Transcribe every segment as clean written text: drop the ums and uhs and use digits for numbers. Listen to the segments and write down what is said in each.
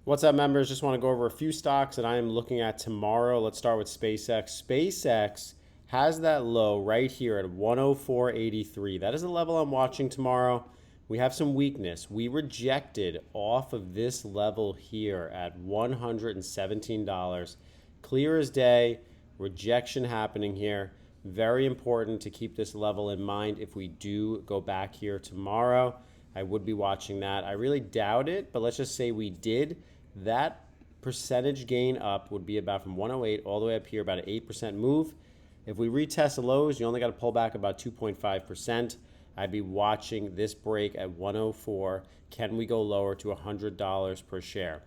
What's up, members? Just want to go over a few stocks that I am looking at tomorrow. Let's start with SpaceX. SpaceX has that low right here at 104.83. That is the level I'm watching tomorrow. We have some weakness. We rejected off of this level here at $117. Clear as day, rejection happening here. Very important to keep this level in mind if we do go back here tomorrow. I would be watching that. I really doubt it, but let's just say we did. That percentage gain up would be about from 108 all the way up here, about an 8% move. If we retest the lows, you only got to pull back about 2.5%. I'd be watching this break at 104. Can we go lower to $100 per share?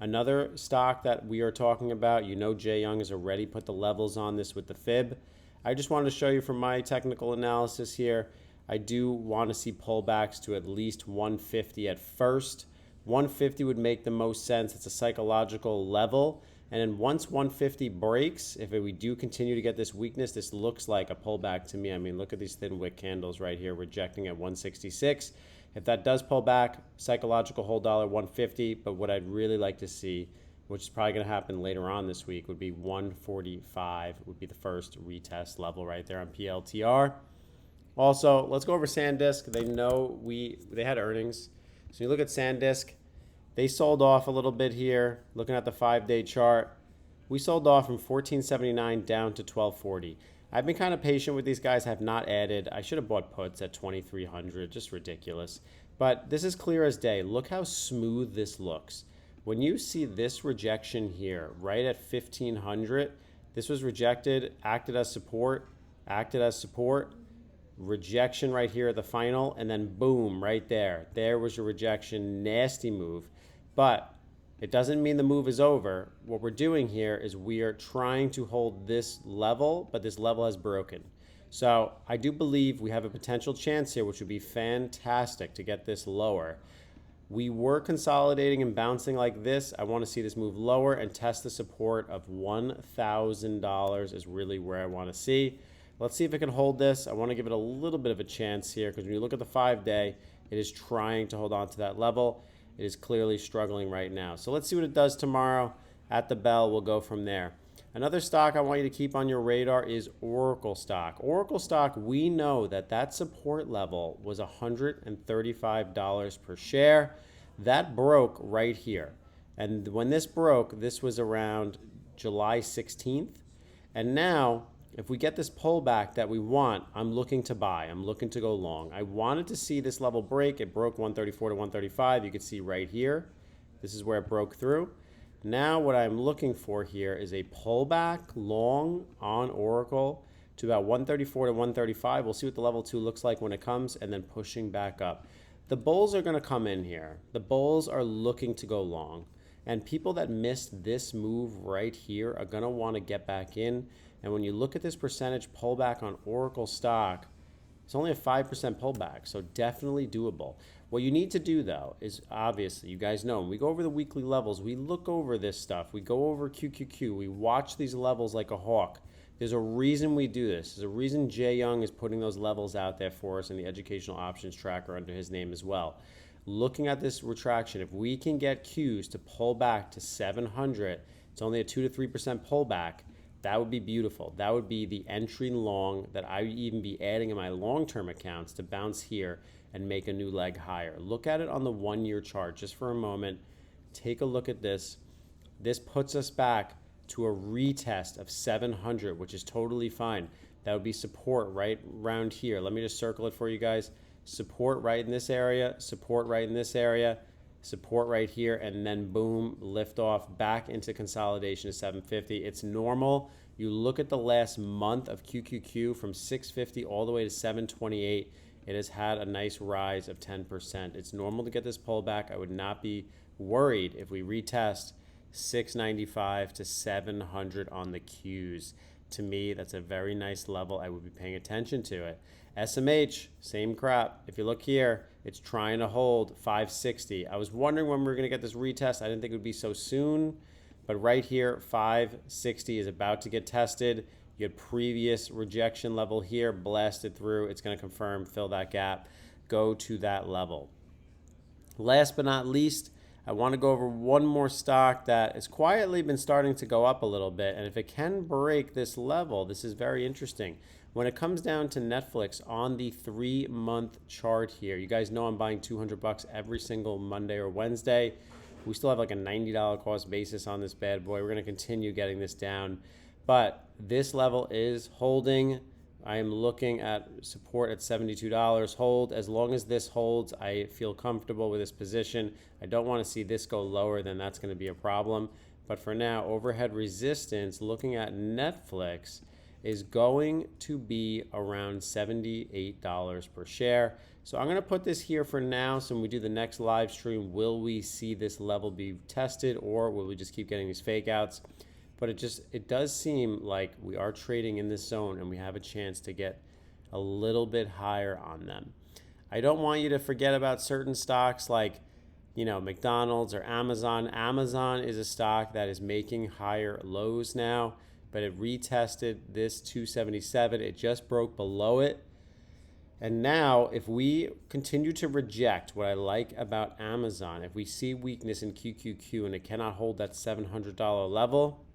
Another stock that we are talking about, you know Jay Young has already put the levels on this with the fib. I just wanted to show you from my technical analysis here, I do want to see pullbacks to at least 150 at first. 150 would make the most sense. It's a psychological level. And then once 150 breaks, if we do continue to get this weakness, this looks like a pullback to me. I mean, look at these thin wick candles right here, rejecting at 166. If that does pull back, psychological hold dollar 150. But what I'd really like to see, which is probably going to happen later on this week, would be 145 would be the first retest level right there on PLTR. Also, let's go over SanDisk. They had earnings. So you look at SanDisk, they sold off a little bit here. Looking at the 5-day chart, we sold off from 14.79 down to 12.40. I've been kind of patient with these guys, have not added. I should have bought puts at 2,300, just ridiculous. But this is clear as day. Look how smooth this looks. When you see this rejection here, right at 1,500, this was rejected, acted as support, rejection right here at the final, and then boom, right there. There was your rejection, nasty move. But it doesn't mean the move is over. What we're doing here is we are trying to hold this level, but this level has broken. So I do believe we have a potential chance here, which would be fantastic to get this lower. We were consolidating and bouncing like this. I want to see this move lower and test the support of $1,000 is really where I want to see. Let's see if it can hold this. I want to give it a little bit of a chance here because when you look at the 5-day, it is trying to hold on to that level. It is clearly struggling right now. So let's see what it does tomorrow. At the bell, we'll go from there. Another stock I want you to keep on your radar is Oracle stock. Oracle stock, we know that support level was $135 per share. That broke right here. And when this broke, this was around July 16th. And now, if we get this pullback that we want, I'm looking to buy. I'm looking to go long. I wanted to see this level break. It broke 134 to 135. You can see right here. This is where it broke through. Now what I'm looking for here is a pullback long on Oracle to about 134 to 135. We'll see what the level 2 looks like when it comes, and then pushing back up. The bulls are going to come in here. The bulls are looking to go long. And people that missed this move right here are going to want to get back in. And when you look at this percentage pullback on Oracle stock, it's only a 5% pullback, so definitely doable. What you need to do, though, is obviously, you guys know, when we go over the weekly levels, we look over this stuff. We go over QQQ. We watch these levels like a hawk. There's a reason we do this. There's a reason Jay Young is putting those levels out there for us in the educational options tracker under his name as well. Looking at this retraction, if we can get Qs to pull back to 700, it's only a 2 to 3% pullback. That would be beautiful. That would be the entry long that I would even be adding in my long-term accounts to bounce here and make a new leg higher. Look at it on the 1-year chart just for a moment. Take a look at this. This puts us back to a retest of 700, which is totally fine. That would be support right around here. Let me just circle it for you guys. Support right in this area, support right in this area, support right here, and then boom, lift off back into consolidation to 750. It's normal. You look at the last month of QQQ from 650 all the way to 728. It has had a nice rise of 10%. It's normal to get this pullback. I would not be worried if we retest 695 to 700 on the Qs. To me, that's a very nice level. I would be paying attention to it. SMH, same crap. If you look here, it's trying to hold 560. I was wondering when we were going to get this retest. I didn't think it would be so soon. But right here, 560 is about to get tested. You had previous rejection level here, blasted through. It's going to confirm, fill that gap, go to that level. Last but not least, I want to go over one more stock that has quietly been starting to go up a little bit. And if it can break this level, this is very interesting. When it comes down to Netflix on the 3-month chart here, you guys know I'm buying $200 every single Monday or Wednesday. We still have like a $90 cost basis on this bad boy. We're going to continue getting this down. But this level is holding. I am looking at support at $72. Hold. As long as this holds, I feel comfortable with this position. I don't want to see this go lower, then that's going to be a problem. But for now, overhead resistance, looking at Netflix, is going to be around $78 per share. So I'm going to put this here for now. So when we do the next live stream, will we see this level be tested, or will we just keep getting these fake outs? But it does seem like we are trading in this zone and we have a chance to get a little bit higher on them. I don't want you to forget about certain stocks like, McDonald's or Amazon. Amazon is a stock that is making higher lows now, but it retested this 277. It just broke below it. And now if we continue to reject what I like about Amazon, if we see weakness in QQQ and it cannot hold that $700 level,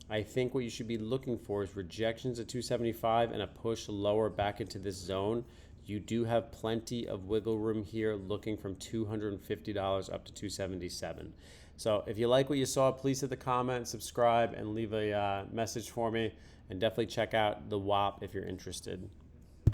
I think what you should be looking for is rejections at 275 and a push lower back into this zone. You do have plenty of wiggle room here, looking from $250 up to 277. So if you like what you saw, please hit the comment, subscribe, and leave a message for me. And definitely check out the WAP if you're interested.